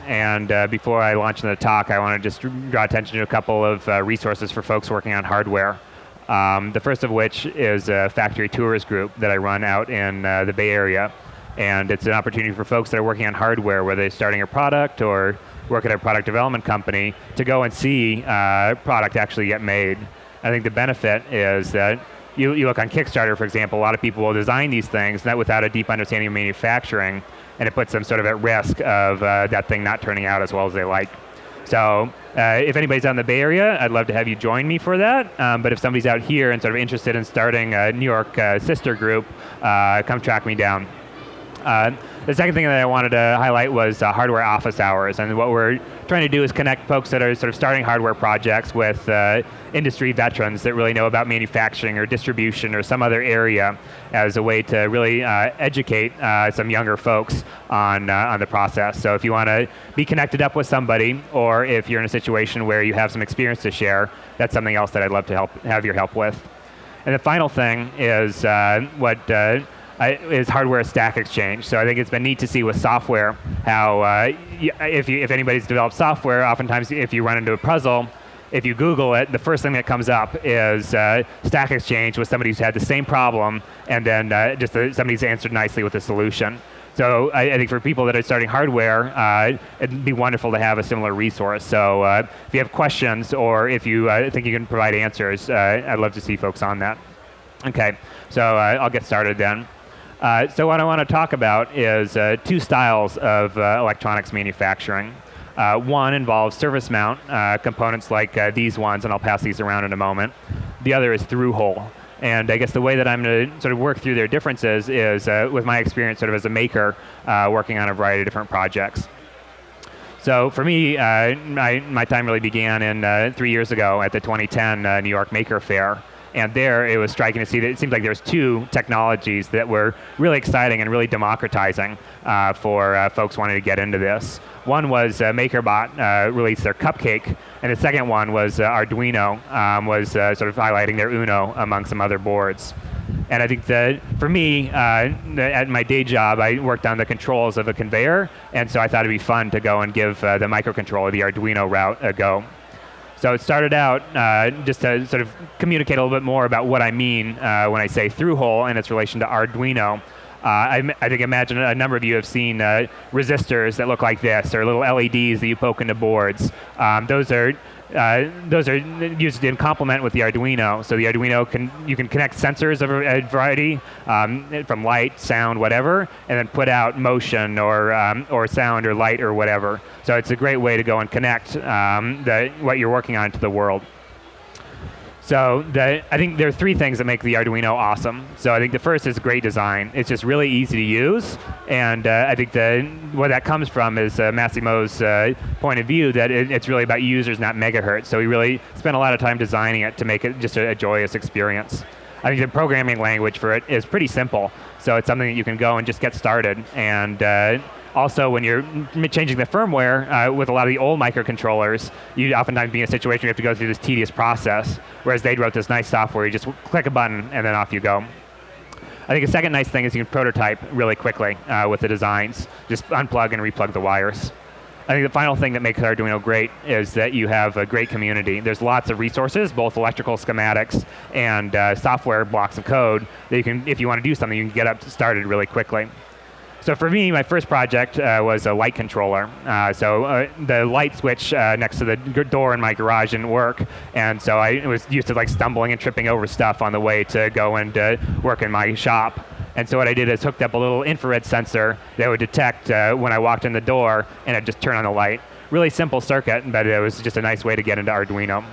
And before I launch into the talk, I want to just draw attention to a couple of resources for folks working on hardware. The first of which is a factory tours group that I run out in the Bay Area. And it's an opportunity for folks that are working on hardware, whether they're starting a product or work at a product development company, to go and see product actually get made. I think the benefit is that you look on Kickstarter, for example, a lot of people will design these things without a deep understanding of manufacturing, and it puts them sort of at risk of that thing not turning out as well as they like. So if anybody's out in the Bay Area, I'd love to have you join me for that. But if somebody's out here and sort of interested in starting a New York sister group, come track me down. The second thing that I wanted to highlight was hardware office hours. And what we're trying to do is connect folks that are sort of starting hardware projects with industry veterans that really know about manufacturing or distribution or some other area as a way to really educate some younger folks on the process. So if you want to be connected up with somebody, or if you're in a situation where you have some experience to share, that's something else that I'd love to have your help with. And the final thing is is hardware stack exchange. So I think it's been neat to see with software how if anybody's developed software, oftentimes if you run into a puzzle, if you Google it, the first thing that comes up is stack exchange with somebody who's had the same problem, and then somebody's answered nicely with a solution. So I think for people that are starting hardware, it'd be wonderful to have a similar resource. So if you have questions or if you think you can provide answers, I'd love to see folks on that. Okay, so I'll get started then. So what I want to talk about is two styles of electronics manufacturing. One involves surface mount components like these ones, and I'll pass these around in a moment. The other is through-hole. And I guess the way that I'm going to sort of work through their differences is with my experience sort of as a maker working on a variety of different projects. So for me, my time really began in 3 years ago at the 2010 New York Maker Fair. And there it was striking to see that it seems like there's two technologies that were really exciting and really democratizing for folks wanting to get into this. One was MakerBot released their Cupcake, and the second one was Arduino was sort of highlighting their Uno among some other boards. And I think that for me, at my day job, I worked on the controls of a conveyor, and so I thought it'd be fun to go and give the microcontroller, the Arduino route, a go. So it started out just to sort of communicate a little bit more about what I mean when I say through-hole and its relation to Arduino. I think imagine a number of you have seen resistors that look like this, or little LEDs that you poke into boards. Those are used in complement with the Arduino. So the Arduino you can connect sensors of a variety, from light, sound, whatever, and then put out motion or sound or light or whatever. So it's a great way to go and connect what you're working on to the world. So I think there are three things that make the Arduino awesome. So I think the first is great design. It's just really easy to use, and I think where that comes from is Massimo's point of view that it's really about users, not megahertz. So we really spent a lot of time designing it to make it just a joyous experience. I think the programming language for it is pretty simple. So it's something that you can go and just get started. And also, when you're changing the firmware with a lot of the old microcontrollers, you'd oftentimes be in a situation where you have to go through this tedious process, whereas they wrote this nice software. You just click a button, and then off you go. I think a second nice thing is you can prototype really quickly with the designs. Just unplug and replug the wires. I think the final thing that makes Arduino great is that you have a great community. There's lots of resources, both electrical schematics and software blocks of code that you can, if you want to do something, you can get started really quickly. So for me, my first project was a light controller. The light switch next to the door in my garage didn't work, and so I was used to stumbling and tripping over stuff on the way to go and work in my shop. And so what I did is hooked up a little infrared sensor that would detect when I walked in the door, and it'd just turn on the light. Really simple circuit, but it was just a nice way to get into Arduino.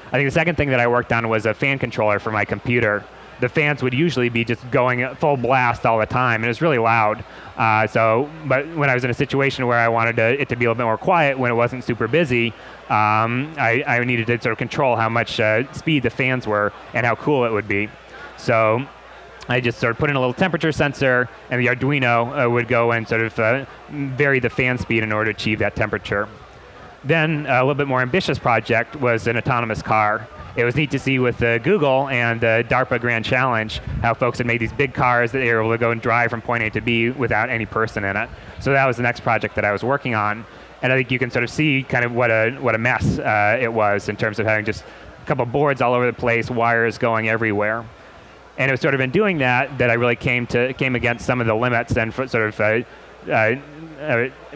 I think the second thing that I worked on was a fan controller for my computer. The fans would usually be just going full blast all the time, and it was really loud. But when I was in a situation where I wanted it to be a little bit more quiet when it wasn't super busy, I needed to sort of control how much speed the fans were and how cool it would be. So I just sort of put in a little temperature sensor, and the Arduino would go and sort of vary the fan speed in order to achieve that temperature. Then a little bit more ambitious project was an autonomous car. it was neat to see with Google and the DARPA Grand Challenge how folks had made these big cars that they were able to go and drive from point A to B without any person in it. So that was the next project that I was working on. And I think you can sort of see kind of what a mess it was in terms of having just a couple of boards all over the place, wires going everywhere. And it was sort of in doing that I really came against some of the limits and sort of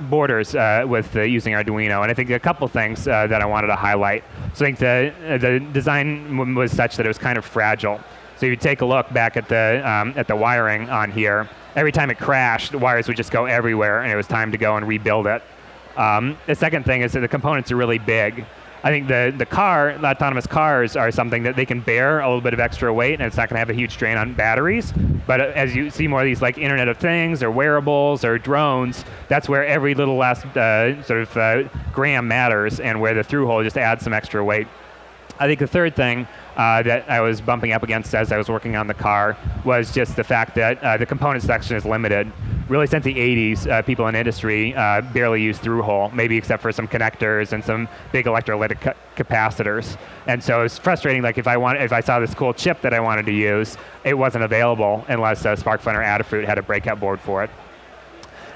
borders with using Arduino. And I think a couple things that I wanted to highlight. So I think the design was such that it was kind of fragile. So if you take a look back at the wiring on here, every time it crashed, the wires would just go everywhere, and it was time to go and rebuild it. The second thing is that the components are really big. I think the autonomous cars are something that they can bear a little bit of extra weight, and it's not going to have a huge strain on batteries. But as you see more of these like Internet of Things or wearables or drones, that's where every little last gram matters, and where the through hole just adds some extra weight. I think the third thing that I was bumping up against as I was working on the car was just the fact that the component section is limited. Really, since the 80s, people in industry barely use through-hole, maybe except for some connectors and some big electrolytic capacitors. And so it's frustrating. Like if I saw this cool chip that I wanted to use, it wasn't available unless SparkFun or Adafruit had a breakout board for it.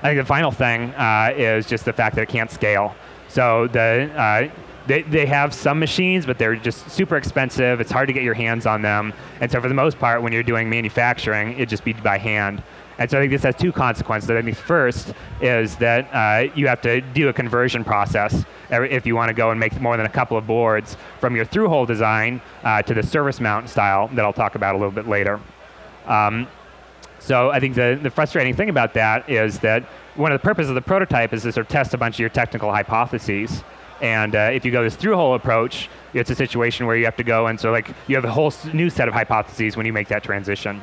I think the final thing is just the fact that it can't scale. So they have some machines, but they're just super expensive. It's hard to get your hands on them. And so for the most part, when you're doing manufacturing, it'd just be by hand. And so I think this has two consequences. I think first is that you have to do a conversion process if you want to go and make more than a couple of boards from your through-hole design to the surface mount style that I'll talk about a little bit later. So I think the frustrating thing about that is that one of the purposes of the prototype is to sort of test a bunch of your technical hypotheses. And if you go this through-hole approach, it's a situation where you have to go and so like you have a whole new set of hypotheses when you make that transition.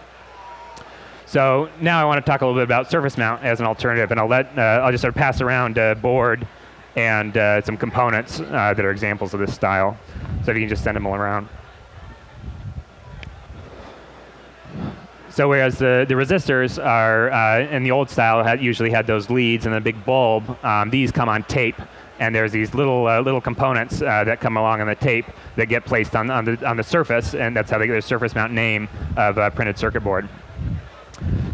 So now I want to talk a little bit about surface mount as an alternative, and I'll just sort of pass around a board and some components that are examples of this style. So if you can just send them all around. So whereas the resistors are in the old style usually had those leads and a big bulb, these come on tape. And there's these little components that come along on the tape that get placed on the surface, and that's how they get their surface mount name of a printed circuit board.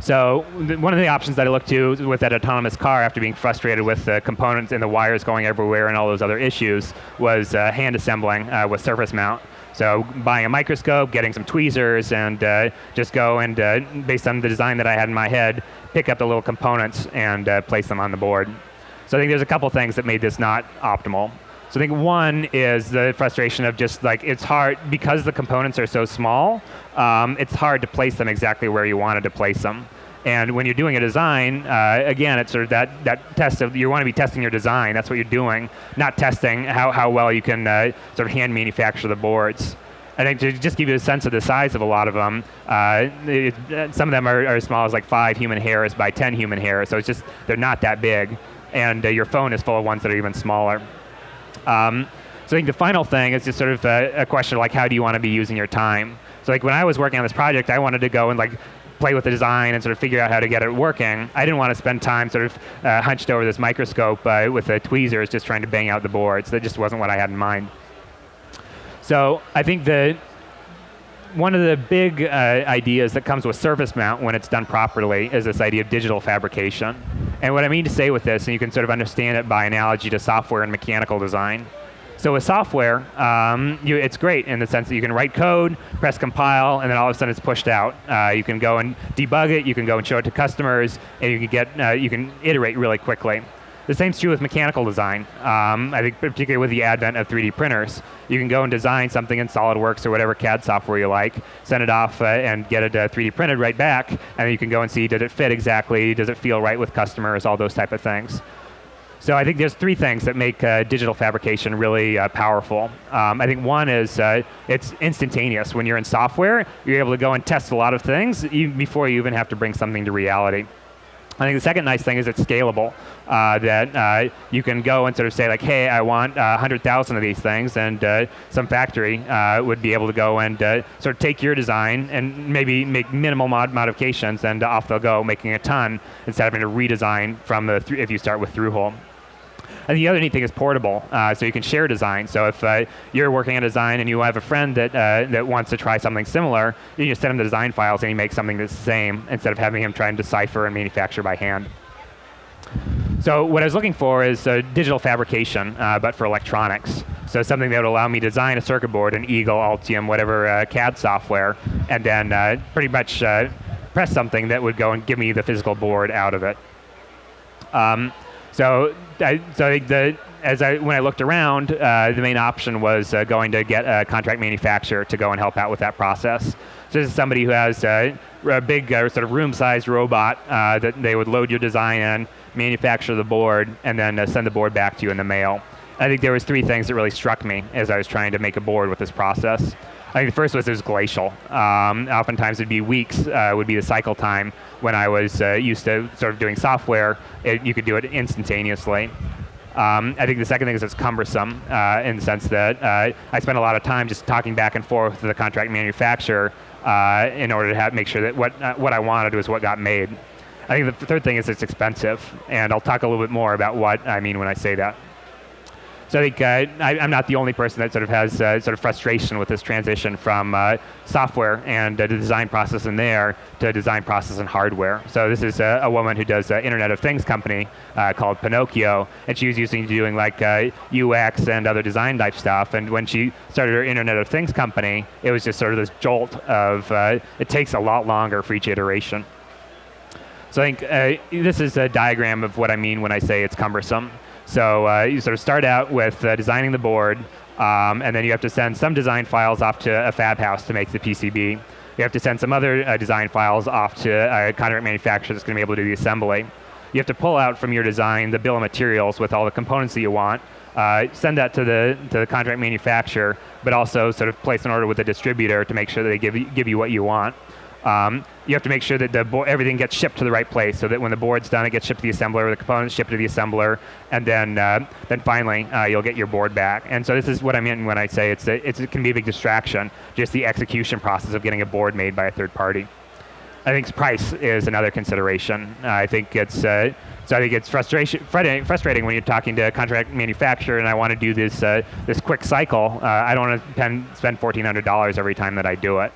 So one of the options that I looked to with that autonomous car, after being frustrated with the components and the wires going everywhere and all those other issues, was hand assembling with surface mount. So buying a microscope, getting some tweezers, and just go and, based on the design that I had in my head, pick up the little components and place them on the board. So I think there's a couple things that made this not optimal. So I think one is the frustration of just like, it's hard, because the components are so small, it's hard to place them exactly where you wanted to place them. And when you're doing a design, again, it's sort of that test of, you want to be testing your design, that's what you're doing, not testing how well you can sort of hand manufacture the boards. I think to just give you a sense of the size of a lot of them, some of them are as small as like 5 human hairs by 10 human hairs, so it's just, they're not that big. And your phone is full of ones that are even smaller. So I think the final thing is just sort of a question of like, how do you want to be using your time? So like when I was working on this project, I wanted to go and like play with the design and sort of figure out how to get it working. I didn't want to spend time sort of hunched over this microscope with the tweezers just trying to bang out the boards. That just wasn't what I had in mind. So I think one of the big ideas that comes with surface mount when it's done properly is this idea of digital fabrication. And what I mean to say with this, and you can sort of understand it by analogy to software and mechanical design. So with software, it's great in the sense that you can write code, press compile, and then all of a sudden it's pushed out. You can go and debug it, you can go and show it to customers, and you can iterate really quickly. The same's true with mechanical design. I think particularly with the advent of 3D printers, you can go and design something in SolidWorks or whatever CAD software you like, send it off and get it 3D printed right back, and then you can go and see, did it fit exactly, does it feel right with customers, all those type of things. So I think there's 3 things that make digital fabrication really powerful. I think one is it's instantaneous. When you're in software, you're able to go and test a lot of things before you even have to bring something to reality. I think the second nice thing is it's scalable, that you can go and sort of say like, hey, I want 100,000 of these things, and some factory would be able to go and sort of take your design and maybe make minimal modifications, and off they'll go, making a ton, instead of having to redesign from if you start with through-hole. And the other neat thing is portable, so you can share design. So if you're working on design and you have a friend that wants to try something similar, you just send him the design files and he makes something that's the same instead of having him try and decipher and manufacture by hand. So what I was looking for is digital fabrication, but for electronics. So something that would allow me to design a circuit board in Eagle, Altium, whatever CAD software, and then pretty much press something that would go and give me the physical board out of it. When I looked around, the main option was going to get a contract manufacturer to go and help out with that process. So this is somebody who has a big sort of room-sized robot that they would load your design in, manufacture the board, and then send the board back to you in the mail. I think there was 3 things that really struck me as I was trying to make a board with this process. I think the first was it was glacial. Oftentimes it'd be weeks would be the cycle time. When I was used to sort of doing software, you could do it instantaneously. I think the second thing is it's cumbersome in the sense that I spent a lot of time just talking back and forth with the contract manufacturer in order to make sure that what I wanted was what got made. I think the third thing is it's expensive, and I'll talk a little bit more about what I mean when I say that. So I think I'm not the only person that sort of has sort of frustration with this transition from software and the design process in there to design process in hardware. So this is a woman who does an Internet of Things company called Pinocchio, and she was doing like UX and other design type stuff. And when she started her Internet of Things company, it was just sort of this jolt of it takes a lot longer for each iteration. So I think this is a diagram of what I mean when I say it's cumbersome. So you sort of start out with designing the board, and then you have to send some design files off to a fab house to make the PCB. You have to send some other design files off to a contract manufacturer that's going to be able to do the assembly. You have to pull out from your design the bill of materials with all the components that you want, send that to the contract manufacturer, but also sort of place an order with the distributor to make sure that they give you what you want. You have to make sure that everything gets shipped to the right place, so that when the board's done, it gets shipped to the assembler, the components shipped to the assembler, and then finally you'll get your board back. And so this is what I mean when I say it can be a big distraction, just the execution process of getting a board made by a third party. I think price is another consideration. I think it's frustrating when you're talking to a contract manufacturer and I want to do this quick cycle. I don't want to spend $1,400 every time that I do it.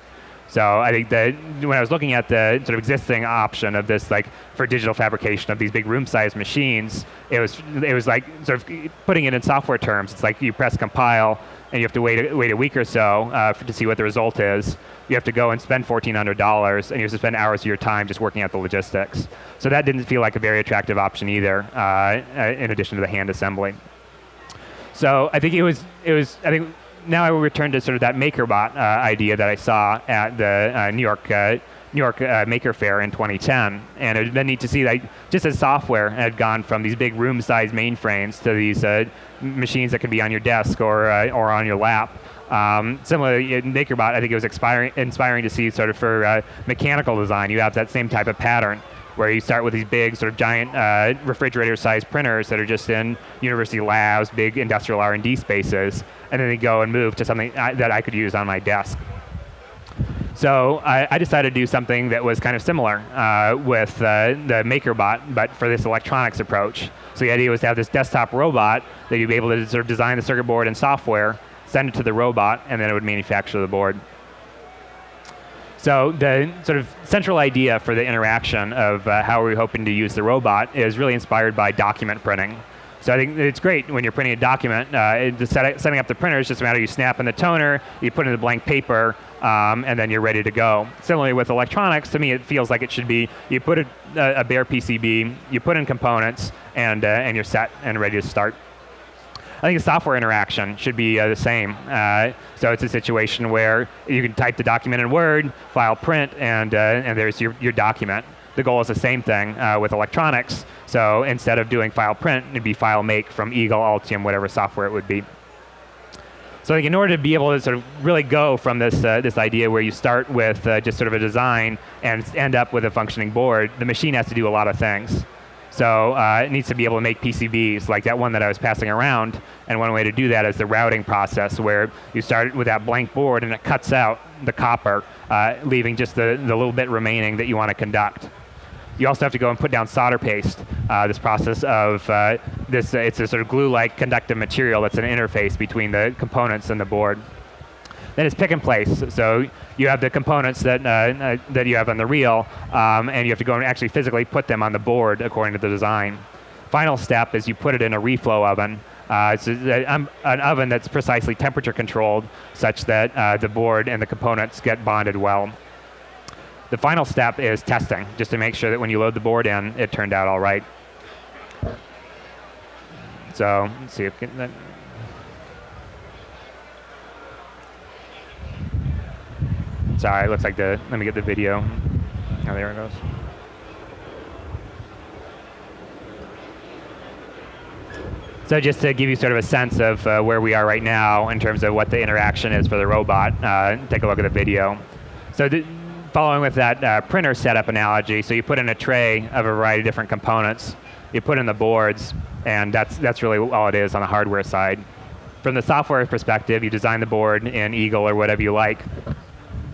So I think that when I was looking at the sort of existing option of this, like for digital fabrication of these big room-sized machines, it was like sort of putting it in software terms. It's like you press compile and you have to wait a week or so to see what the result is. You have to go and spend $1,400, and you have to spend hours of your time just working out the logistics. So that didn't feel like a very attractive option either, in addition to the hand assembly. So I think I think now I will return to sort of that MakerBot idea that I saw at the New York Maker Fair in 2010, and it had been neat to see that just as software had gone from these big room-sized mainframes to these machines that can be on your desk or on your lap. Similarly, in MakerBot, I think it was inspiring to see sort of for mechanical design, you have that same type of pattern where you start with these big sort of giant refrigerator-sized printers that are just in university labs, big industrial R&D spaces, and then they go and move to something that I could use on my desk. So I decided to do something that was kind of similar with the MakerBot, but for this electronics approach. So the idea was to have this desktop robot that you'd be able to sort of design the circuit board and software, send it to the robot, and then it would manufacture the board. So the sort of central idea for the interaction of how we're hoping to use the robot is really inspired by document printing. So I think it's great when you're printing a document. Setting up the printer is just a matter of you snap in the toner, you put in the blank paper, and then you're ready to go. Similarly with electronics, to me it feels like it should be, you put a bare PCB, you put in components, and you're set and ready to start. I think the software interaction should be the same. So it's a situation where you can type the document in Word, file print, and there's your document. The goal is the same thing with electronics. So instead of doing file print, it'd be file make from Eagle, Altium, whatever software it would be. So I think in order to be able to sort of really go from this idea where you start with just sort of a design and end up with a functioning board, the machine has to do a lot of things. So it needs to be able to make PCBs like that one that I was passing around. And one way to do that is the routing process, where you start with that blank board and it cuts out the copper, leaving just the little bit remaining that you want to conduct. You also have to go and put down solder paste this process of it's a sort of glue-like conductive material that's an interface between the components and the board. Then it's pick and place. So you have the components that that you have on the reel, and you have to go and actually physically put them on the board according to the design. Final step is you put it in a reflow oven. It's an oven that's precisely temperature controlled such that the board and the components get bonded well. The final step is testing, just to make sure that when you load the board in, it turned out all right. So let's see if that. Sorry, it looks like let me get the video. Oh, there it goes. So just to give you sort of a sense of where we are right now in terms of what the interaction is for the robot, take a look at the video. So following with that printer setup analogy, so you put in a tray of a variety of different components, you put in the boards, and that's really all it is on the hardware side. From the software perspective, you design the board in Eagle or whatever you like,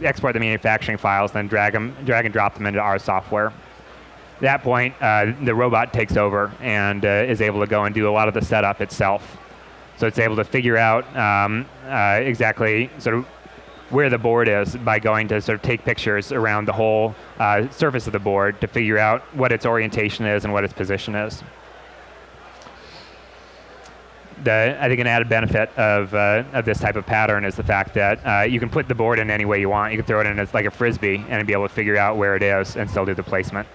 export the manufacturing files, then drag and drop them into our software. At that point, the robot takes over and is able to go and do a lot of the setup itself. So it's able to figure out exactly sort of where the board is by going to sort of take pictures around the whole surface of the board to figure out what its orientation is and what its position is. I think an added benefit of this type of pattern is the fact that you can put the board in any way you want. You can throw it in as like a frisbee and be able to figure out where it is and still do the placement.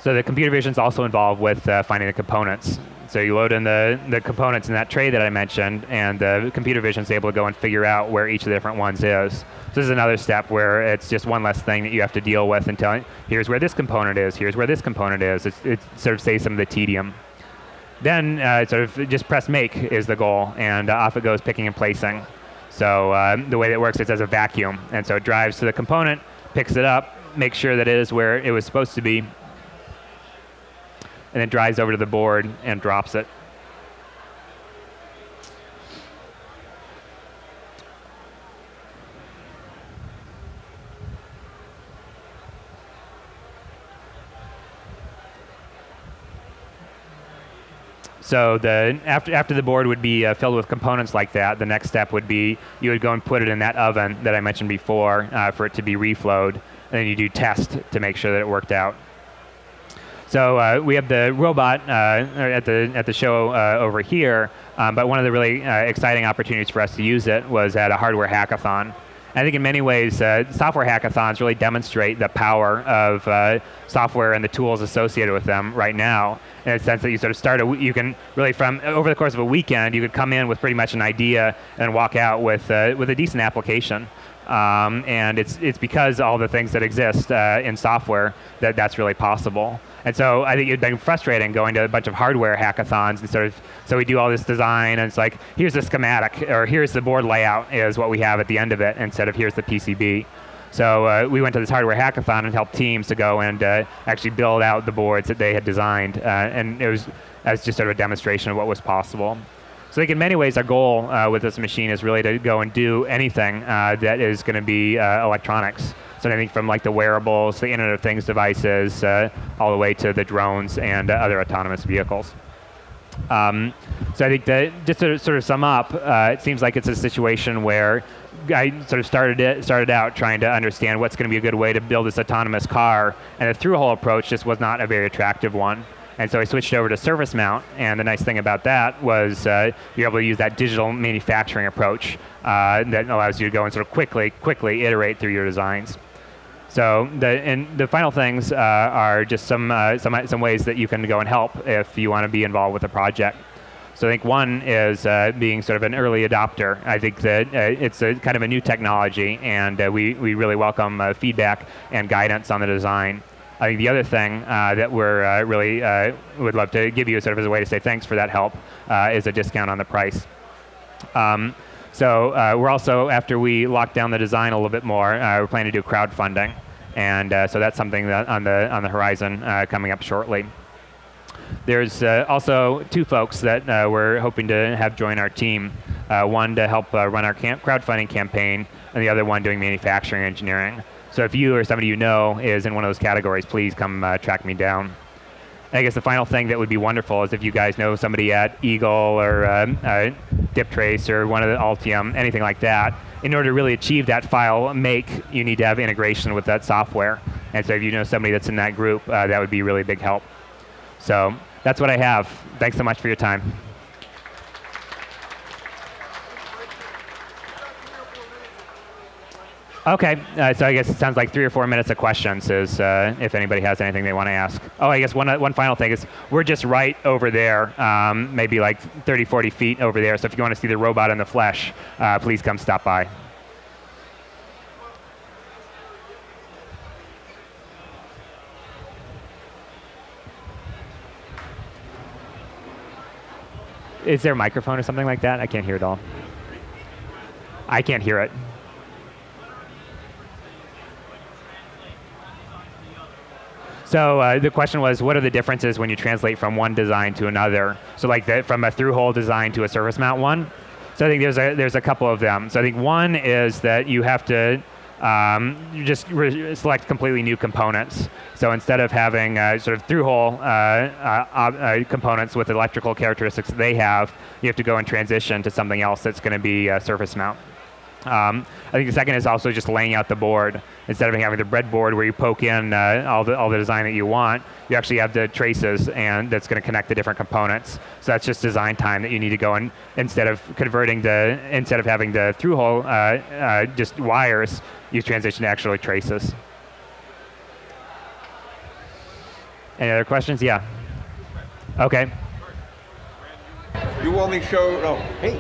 So the computer vision is also involved with finding the components. So you load in the components in that tray that I mentioned, and the computer vision is able to go and figure out where each of the different ones is. So this is another step where it's just one less thing that you have to deal with until here's where this component is, here's where this component is. It sort of saves some of the tedium. Then sort of just press make is the goal, and off it goes picking and placing. So the way that it works is as a vacuum, and so it drives to the component, picks it up, makes sure that it is where it was supposed to be, and then drives over to the board and drops it. So after the board would be filled with components like that, the next step would be you would go and put it in that oven that I mentioned before for it to be reflowed, and then you do test to make sure that it worked out. So we have the robot at the show over here, but one of the really exciting opportunities for us to use it was at a hardware hackathon. I think in many ways, software hackathons really demonstrate the power of software and the tools associated with them right now, in the sense that you sort of you can really over the course of a weekend, you could come in with pretty much an idea and walk out with a decent application. And it's because all the things that exist in software that's really possible. And so I think it'd been frustrating going to a bunch of hardware hackathons and so we do all this design and it's like, here's the schematic, or here's the board layout is what we have at the end of it, instead of here's the PCB. So we went to this hardware hackathon and helped teams to go and actually build out the boards that they had designed. And it was as just sort of a demonstration of what was possible. So I think in many ways our goal with this machine is really to go and do anything that is going to be electronics. So anything from like the wearables, the Internet of Things devices, all the way to the drones and other autonomous vehicles. So I think that just to sort of sum up, it seems like it's a situation where I sort of started out trying to understand what's going to be a good way to build this autonomous car, and the through-hole approach just was not a very attractive one. And so I switched over to surface mount, and the nice thing about that was you're able to use that digital manufacturing approach that allows you to go and sort of quickly iterate through your designs. So the final things are just some ways that you can go and help if you want to be involved with a project. So I think one is being sort of an early adopter. I think that it's a kind of a new technology, and we really welcome feedback and guidance on the design. I think the other thing that we're really would love to give you sort of as a way to say thanks for that help is a discount on the price. So we're also, after we lock down the design a little bit more, we're planning to do crowdfunding, and so that's something that on the horizon coming up shortly. There's also two folks that we're hoping to have join our team. one to help run our crowdfunding campaign, and the other one doing manufacturing engineering. So if you or somebody you know is in one of those categories, please come track me down. I guess the final thing that would be wonderful is if you guys know somebody at Eagle or DipTrace or one of the Altium, anything like that. In order to really achieve that file make, you need to have integration with that software. And so if you know somebody that's in that group, that would be really big help. So that's what I have. Thanks so much for your time. Okay, so I guess it sounds like 3 or 4 minutes of questions is if anybody has anything they want to ask. Oh, I guess one final thing is we're just right over there, maybe like 30, 40 feet over there. So if you want to see the robot in the flesh, please come stop by. Is there a microphone or something like that? I can't hear it all. I can't hear it. So the question was, what are the differences when you translate from one design to another? So like from a through-hole design to a surface mount one? So I think there's a couple of them. So I think one is that you have to you just select completely new components. So instead of having sort of through-hole components with electrical characteristics they have, you have to go and transition to something else that's going to be surface mount. I think the second is also just laying out the board. Instead of having the breadboard where you poke in all the design that you want, you actually have the traces, and that's going to connect the different components. So that's just design time that you need to go and instead of having the through hole just wires, you transition to actually traces. Any other questions? Yeah. Okay. You only showed. Oh, hey.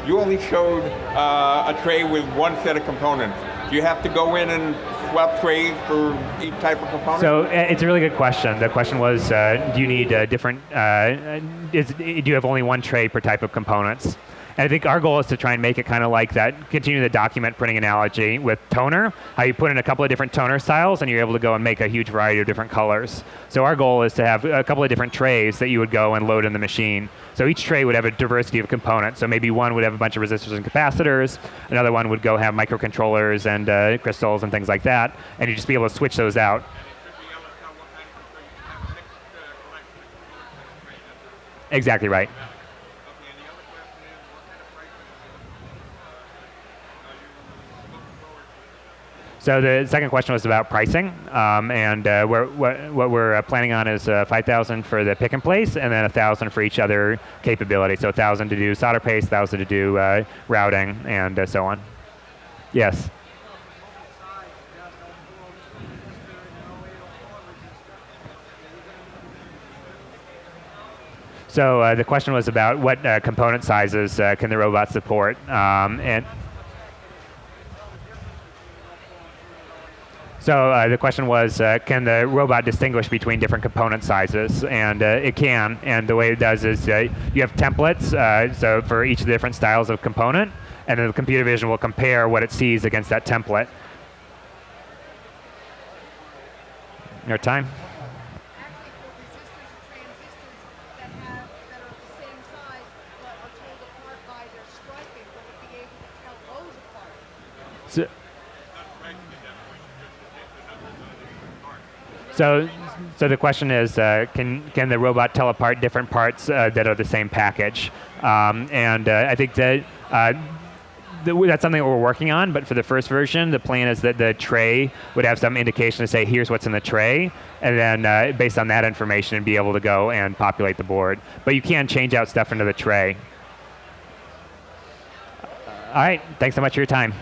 You only showed a tray with one set of components. Do you have to go in and swap trays for each type of component? So it's a really good question. The question was, do you need different, do you have only one tray per type of components? And I think our goal is to try and make it kind of like that, continue the document printing analogy with toner, how you put in a couple of different toner styles and you're able to go and make a huge variety of different colors. So our goal is to have a couple of different trays that you would go and load in the machine. So each tray would have a diversity of components. So maybe one would have a bunch of resistors and capacitors, another one would go have microcontrollers and crystals and things like that, and you'd just be able to switch those out. Exactly right. So the second question was about pricing, and what we're planning on is $5,000 for the pick and place, and then $1,000 for each other capability. So $1,000 to do solder paste, $1,000 to do routing, and so on. Yes. So the question was about what component sizes can the robot support, and. So the question was, can the robot distinguish between different component sizes? And it can, and the way it does is you have templates, so for each of the different styles of component, and then the computer vision will compare what it sees against that template. Your time? So the question is, can the robot tell apart different parts that are the same package? And I think that that's something that we're working on, but for the first version, the plan is that the tray would have some indication to say, here's what's in the tray, and then based on that information, be able to go and populate the board. But you can change out stuff into the tray. All right, thanks so much for your time.